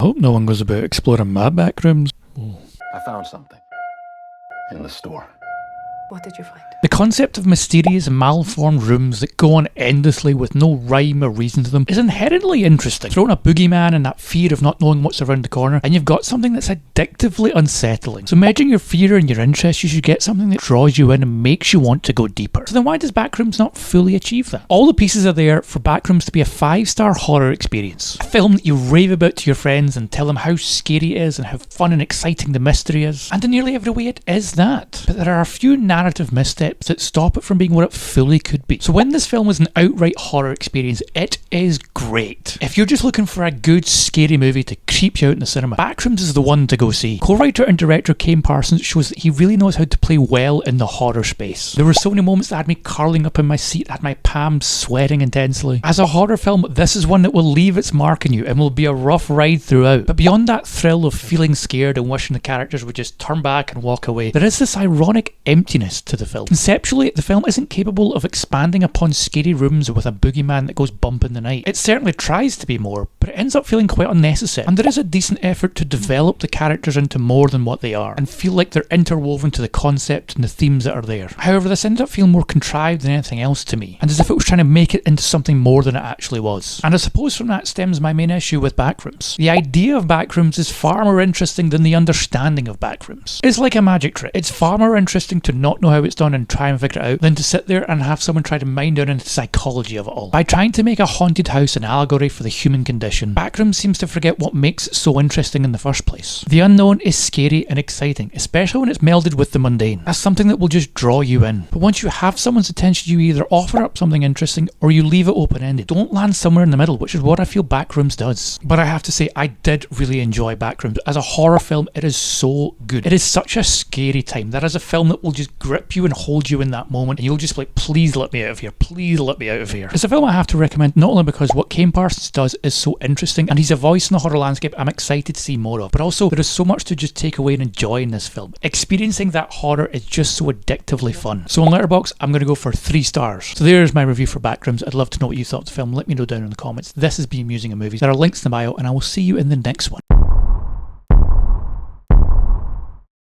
Hope no one goes about exploring my backrooms. I found something in the store. What did you find? The concept of mysterious and malformed rooms that go on endlessly with no rhyme or reason to them is inherently interesting. Throw in a boogeyman and that fear of not knowing what's around the corner, and you've got something that's addictively unsettling. So merging your fear and your interest, you should get something that draws you in and makes you want to go deeper. So then why does Backrooms not fully achieve that? All the pieces are there for Backrooms to be a 5-star horror experience. A film that you rave about to your friends and tell them how scary it is and how fun and exciting the mystery is. And in nearly every way it is that. But there are a few narrative missteps that stop it from being what it fully could be. So when this film is an outright horror experience, it is great. If you're just looking for a good scary movie to creep you out in the cinema, Backrooms is the one to go see. Co-writer and director Kane Parsons shows that he really knows how to play well in the horror space. There were so many moments that had me curling up in my seat, had my palms sweating intensely. As a horror film, this is one that will leave its mark on you and will be a rough ride throughout. But beyond that thrill of feeling scared and wishing the characters would just turn back and walk away, there is this ironic emptiness to the film. Conceptually, the film isn't capable of expanding upon scary rooms with a boogeyman that goes bump in the night. It certainly tries to be more, but it ends up feeling quite unnecessary. And there is a decent effort to develop the characters into more than what they are, and feel like they're interwoven to the concept and the themes that are there. However, this ended up feeling more contrived than anything else to me, and as if it was trying to make it into something more than it actually was. And I suppose from that stems my main issue with Backrooms. The idea of Backrooms is far more interesting than the understanding of Backrooms. It's like a magic trick. It's far more interesting to not know how it's done and try and figure it out than to sit there and have someone try to mind down into the psychology of it all. By trying to make a haunted house an allegory for the human condition, Backrooms seems to forget what makes it so interesting in the first place. The unknown is scary and exciting, especially when it's melded with the mundane. That's something that will just draw you in. But once you have someone's attention, you either offer up something interesting or you leave it open-ended. Don't land somewhere in the middle, which is what I feel Backrooms does. But I have to say, I did really enjoy Backrooms. As a horror film, it is so good. It is such a scary time. That is a film that will just grip you and hold you in that moment, and you'll just be like, please let me out of here, please let me out of here. It's a film I have to recommend, not only because what Kane Parsons does is so interesting and he's a voice in the horror landscape I'm excited to see more of, but also there is so much to just take away and enjoy in this film. Experiencing that horror is just so addictively fun. So on Letterboxd, I'm going to go for 3 stars. So there's my review for Backrooms. I'd love to know what you thought of the film. Let me know down in the comments. This has been Musing and Movies. There are links in the bio, and I will see you in the next one.